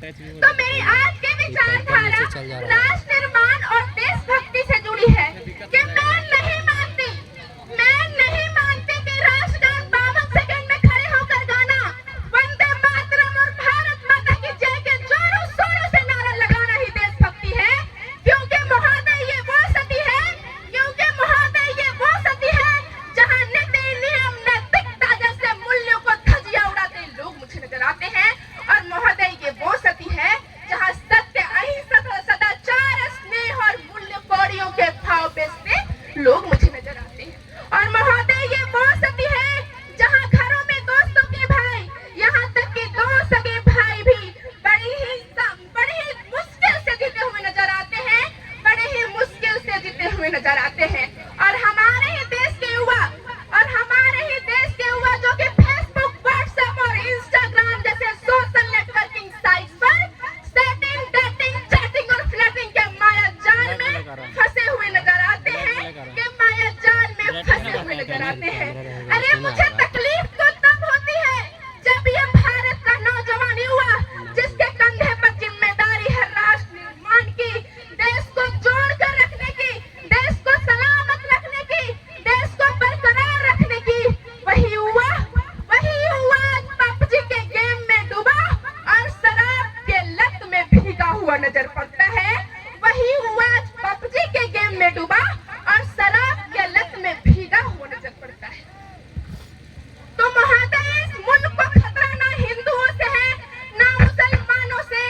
तो मेरी आज की विचारधारा राष्ट्र निर्माण और देशभक्ति से जुड़ी है कि मैं नहीं मानती कि राष्ट्रगान 52 सेकंड में खड़े होकर गाना वंदे मातरम और भारत माता की जय के जोरों शोरों से नारा लगाना ही देशभक्ति है। क्योंकि महोदय ये वो सती है जहाँ नीति नियम नैतिकता जैसे मूल्यों को धज्जियां उड़ाते लोग मुझे नजर आते हैं। और महोदय ये वो सती है जहाँ सत्य अहिंसा सदाचार स्नेह और मूल्य कौड़ियों के भाव बेचते लोग मुझे नजर आते हैं। और महोदय ये वो सती है जहाँ घरों में दोस्तों के भाई यहाँ तक कि दो सगे भाई भी बड़ी ही मुश्किल से जीते हुए नजर आते हैं, बड़े ही मुश्किल से जीते हुए नजर आते हैं। और हमारे ही देश के युवा जो कि फेसबुक, व्हाट्सएप और इंस्टाग्राम जैसे सोशल नेटवर्किंग साइट्स पर सेटिंग, डेटिंग, चैटिंग और फ्लर्टिंग के माया जाल में फंसे हुए नजर आते हैं। अरे मुझे तकलीफ तो तब होती है जब ये भारत का नौजवान युवा जिसके कंधे पर जिम्मेदारी है राष्ट्र निर्माण की, देश को जोड़ कर रखने की, देश को सलामत रखने की, देश को बरकरार रखने की, वही युवा आज पबजी के गेम में डूबा और शराब के लत में भीगा हुआ नजर पड़ता है। वही युवा आज पबजी के गेम में डूबा और शराब के लत में भीगा हुआ नजर पड़ता है। तो महोदय इस मुल्क को खतरा ना हिंदुओं से है ना मुसलमानों से।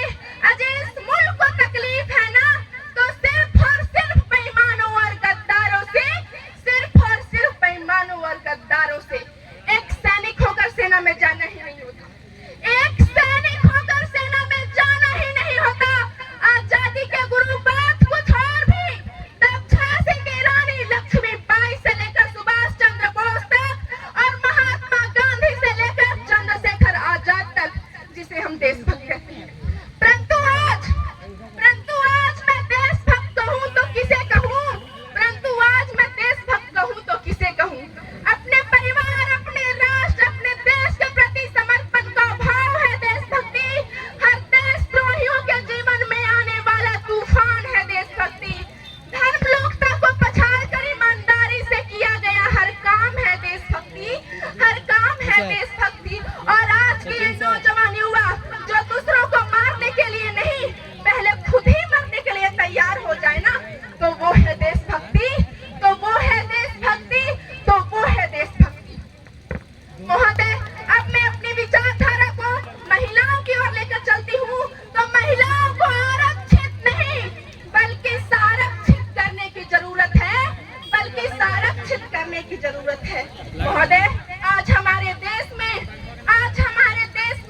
अजय इस मुल्क को तकलीफ है ना तो सिर्फ और सिर्फ बेईमानों और गद्दारों से, सिर्फ और सिर्फ बेईमानों और गद्दारों से। एक सैनिक होकर सेना में जाना ही नहीं होता, एक सैनिक होकर सेना में जाना ही नहीं होता। आजादी के गुरु बात कुछ और भी, तब झांसी की रानी लक्ष्मीबाई से लेकर सुभाष चंद्र बोस तक और महात्मा गांधी से लेकर चंद्रशेखर आजाद तक, जिसे हम देशभक्त कहते हैं। परंतु आज मैं देशभक्त कहूँ तो किसे कहूँ? परंतु आज मैं देशभक्त कहूँ तो किसे कहूँ? अपने परिवार, अपने राष्ट्र, अपने देश के प्रति समर्पण का भाव है देशभक्ति। हर देशद्रोहियों के जीवन में आने वाला तूफान है देशभक्ति। धर्म लोकता को पछाड़ कर ईमानदारी से किया गया हर काम है देशभक्ति, हर काम है देशभक्ति। और आज के ये नौजवान युवा जो दूसरों को मारने के लिए नहीं, पहले खुद ही मरने के लिए तैयार हो जाए ना, तो वो है देशभक्ति, तो वो है देशभक्ति, तो वो है देशभक्ति। महोदय अब मैं अपनी विचारधारा को महिलाओं की ओर लेकर चलती हूँ। तो महिलाओं को आरक्षित नहीं बल्कि संरक्षित करने की जरूरत है, बल्कि संरक्षित करने की जरूरत है। महोदय आज हमारे देश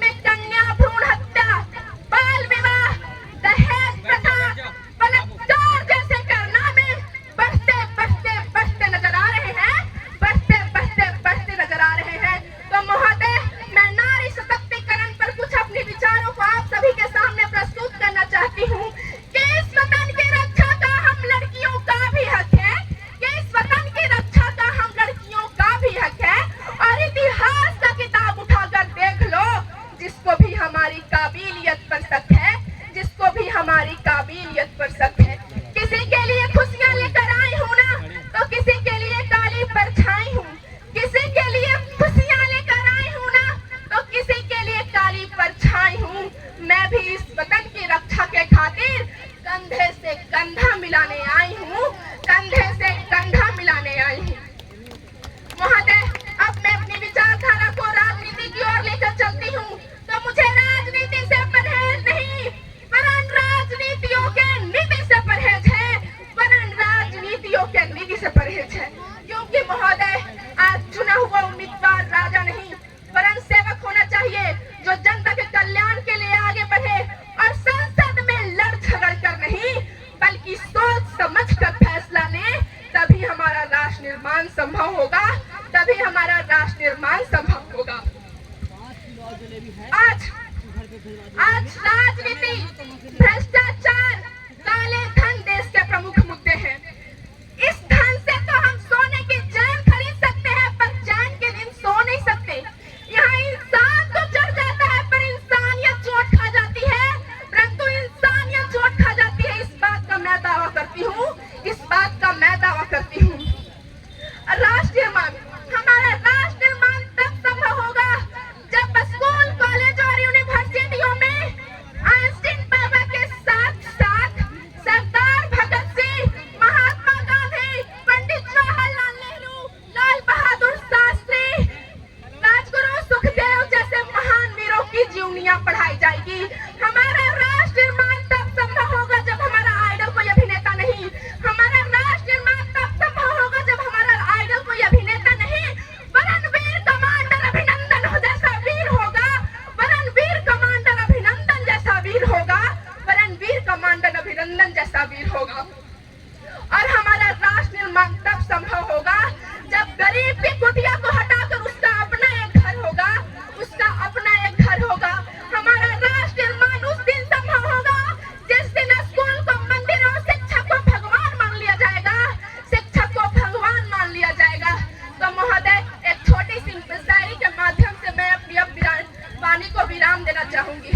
में कन्या भ्रूण हत्या, बाल विवाह, दहेज प्रथा, बलात्कार जैसे कारनामे बढ़ते नजर आ रहे हैं, बढ़ते नजर आ रहे हैं। तो महोदय मैं नारी सशक्तिकरण पर कुछ अपने विचारों को आप सभी के सामने प्रस्तुत करना चाहती हूँ कि इस वतन की रक्षा का हम लड़कियों का भी हक है, कि इस वतन की रक्षा का हम लड़कियों का भी हक है। और इतिहास का किताब उठाकर देख लो, जिसको भी हमारी काबिलियत पर शक है, जिसको भी हमारी काबिलियत पर शक है। किसी के लिए खुशियां लेकर आई हूँ ना, तो किसी के लिए काली परछाई हूँ। किसी के लिए खुशियां लेकर आई हूँ ना, तो किसी के लिए काली परछाई हूँ। मैं भी इस वतन की रक्षा के खातिर कंधे से कंधा मिलाने आई हूँ, कंधे से कंधा मिलाने आई हूँ। महोदय अब मैं अपनी विचारधारा को राजनीति की ओर लेकर चलती हूँ। तो मुझे राजनीति से परहेज नहीं, वरन राजनीतियों के नीति से परहेज है, वरन राजनीतियों के नीति से परहेज है। क्योंकि महोदय आज चुना हुआ उम्मीदवार राजा नहीं, वरन सेवक होना चाहिए, जो जनता के कल्याण के लिए आगे बढ़े और संसद में लड़ झगड़ कर नहीं, बल्कि सोच समझ कर फैसला ले। तभी हमारा राष्ट्र निर्माण संभव होगा, तभी हमारा राष्ट्र निर्माण संभव होगा। आज राजनीति, भ्रष्टाचार, काले धन देश के प्रमुख मुद्दे हैं। इस धन से तो हम सोने की चैन खरीद सकते हैं, पर चैन के दिन सो नहीं सकते। यहाँ इंसान तो चढ़ जाता है, पर इंसानियत चोट खा जाती है। जाएगी। हमारा राष्ट्र निर्माण तब संभव होगा जब हमारा आइडल कोई अभिनेता नहीं, हमारा राष्ट्र निर्माण तब संभव होगा जब हमारा आइडल कोई अभिनेता नहीं, वरन वीर कमांडर अभिनंदन जैसा वीर होगा, वरन वीर कमांडर अभिनंदन जैसा वीर होगा, वरन वीर कमांडर अभिनंदन जैसा वीर होगा। और हमारा राष्ट्र निर्माण तब संभव होगा जब गरीब की कुटिया को हटाकर उसका अपना एक घर होगा, उसका अपना एक घर होगा। हमारा राष्ट्र निर्माण उस दिन संभव होगा जिस दिन स्कूल को मंदिर और शिक्षक को भगवान मान लिया जाएगा, शिक्षक को भगवान मान लिया जाएगा। तो महोदय, एक छोटी सी शायरी के माध्यम से मैं अपनी वाणी को विराम देना चाहूंगी।